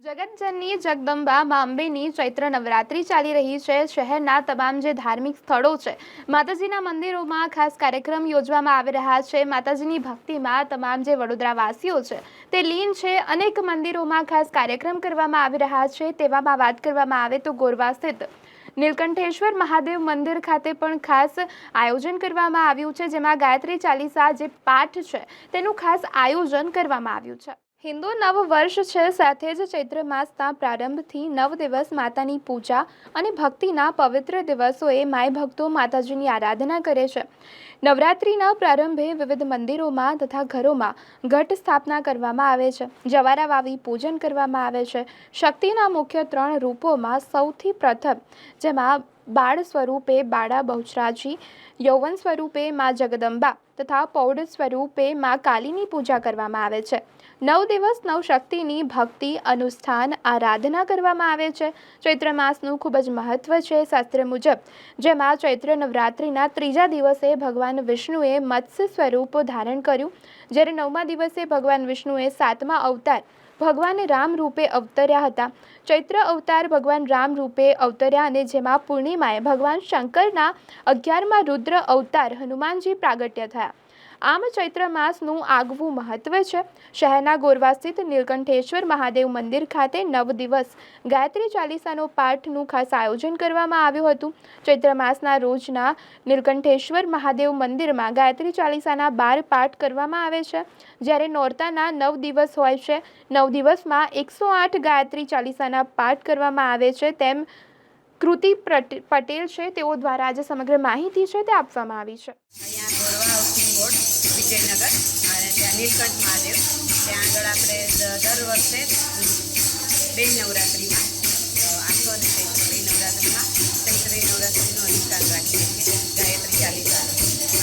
જગતજનની જગદંબા મા અંબેની ચૈત્ર નવરાત્રિ ચાલી રહી છે। શહેરના તમામ જે ધાર્મિક સ્થળો છે, માતાજીના મંદિરોમાં ખાસ કાર્યક્રમ યોજવામાં આવી રહ્યા છે। માતાજીની ભક્તિમાં તમામ જે વડોદરાવાસીઓ છે તે લીન છે। અનેક મંદિરોમાં ખાસ કાર્યક્રમ કરવામાં આવી રહ્યા છે। તેવામાં વાત કરવામાં આવે તો ગોરવા સ્થિત નીલકંઠેશ્વર મહાદેવ મંદિર ખાતે પણ ખાસ આયોજન કરવામાં આવ્યું છે, જેમાં ગાયત્રી ચાલીસા જે પાઠ છે તેનું ખાસ આયોજન કરવામાં આવ્યું છે। હિન્દુ નવ વર્ષ છે, સાથે જ ચૈત્ર માસના પ્રારંભથી 9 દિવસ માતાની પૂજા અને ભક્તિના પવિત્ર દિવસોએ માય ભક્તો માતાજીની આરાધના કરે છે। નવરાત્રિના પ્રારંભે વિવિધ મંદિરોમાં તથા ઘરોમાં ઘટ સ્થાપના કરવામાં આવે છે, જવારા વાવી પૂજન કરવામાં આવે છે। શક્તિના મુખ્ય 3 રૂપોમાં સૌથી પ્રથમ જેમાં બાળ સ્વરૂપે બાળા બહુચરાજી, યૌવન સ્વરૂપે માં જગદંબા તથા પૌઢ સ્વરૂપે માં કાલીની પૂજા કરવામાં આવે છે। 9 દિવસ નવશક્તિની ભક્તિ અનુષ્ઠાન આરાધના કરવામાં આવે છે। ચૈત્ર માસનું ખૂબ જ મહત્વ છે। શાસ્ત્ર મુજબ જેમાં ચૈત્ર નવરાત્રિના 3જા દિવસે ભગવાન વિષ્ણુએ મત્સ્ય સ્વરૂપ ધારણ કર્યું, જ્યારે 9મા દિવસે ભગવાન વિષ્ણુએ 7મા અવતાર ભગવાન રામ રૂપે અવતર્યા હતા। ચૈત્ર અવતાર ભગવાન રામ રૂપે અવતર્યા અને જેમાં પૂર્ણિમાએ ભગવાન શંકરના 11મા રુદ્ર અવતાર હનુમાનજી પ્રાગટ્ય થયા। આમ ચૈત્ર માસનું આગવું મહત્વ છે। શહેરના ગોરવા સ્થિત નીલકંઠેશ્વર મહાદેવ મંદિર ખાતે 9 દિવસ ગાયત્રી ચાલીસાનો પાઠનું ખાસ આયોજન કરવામાં આવ્યું હતું। ચૈત્ર માસના રોજના નીલકંઠેશ્વર મહાદેવ મંદિરમાં ગાયત્રી ચાલીસાના 12 પાઠ કરવામાં આવે છે, જ્યારે નોરતાના 9 દિવસ હોય છે। 9 દિવસમાં 108 ગાયત્રી ચાલીસાના પાઠ કરવામાં આવે છે, તેમ કૃતિ પટેલ છે તેઓ દ્વારા આજે સમગ્ર માહિતી છે તે આપવામાં આવી છે। વિજયનગર અને ત્યાં નીલકંઠ મહાદેવ ત્યાં આગળ આપણે દર વર્ષે બે નવરાત્રિમાં આસો અને ચૈત્ર બે નવરાત્રિમાં ચૈત્રી નવરાત્રિનું અનુષ્ઠાન રાખીએ છીએ, ગાયત્રી ચાલીસા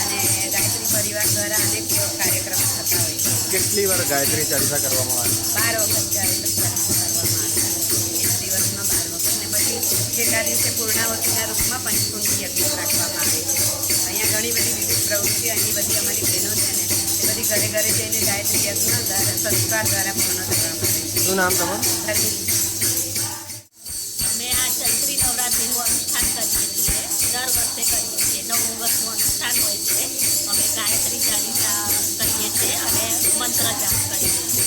અને ગાયત્રી પરિવાર દ્વારા અનેક કાર્યક્રમો થતા હોય છે। કેટલી વાર ગાયત્રી ચાલીસા કરવામાં આવે? 12 વખત ગાયત્રી ચાલીસા કરવામાં આવે છે। એક દિવસમાં 12 વખત ને પછી છેલ્લા દિવસે પૂર્ણાવતીના રૂપમાં પંચકુંડી યજ્ઞ રાખવામાં આવે છે। અહીંયા ઘણી બધી વિવિધ પ્રવૃત્તિ અહીં બધી અમારી બહેનો છે ને એ બધી ઘરે ઘરે જઈને ગાયત્રી યજ્ઞ દ્વારા સંસ્કાર દ્વારા પૂર્ણ કરવામાં આવે છે। શું નામ તમારું? અમે આ ચૈત્રી નવરાત્રિનું અનુષ્ઠાન કરીએ છીએ, દર વર્ષે કરીએ છીએ। 9 દિવસનું અનુષ્ઠાન હોય છે। અમે ગાયત્રી ચાલીસા કરીએ છીએ અને મંત્ર જાપ કરીએ છીએ।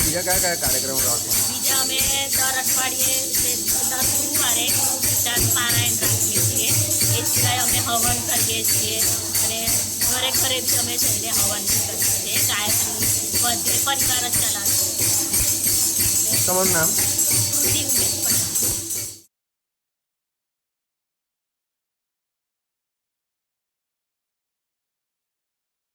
બીજા કયા કાર્યક્રમો રાખવામાં? બીજા અમે દર અઠવાડિયે દર ગુરુવારે ગીતાનું પારાયણ રાખીએ છીએ। એ સિવાય અમે હવન કરીએ છીએ અને ઘરે ઘરે બી અમે જઈને હવન કરીએ છીએ। ગાયત્રી બધે પરિવાર જ ચલાવીએ છીએ। તમારું નામ? કૃતિ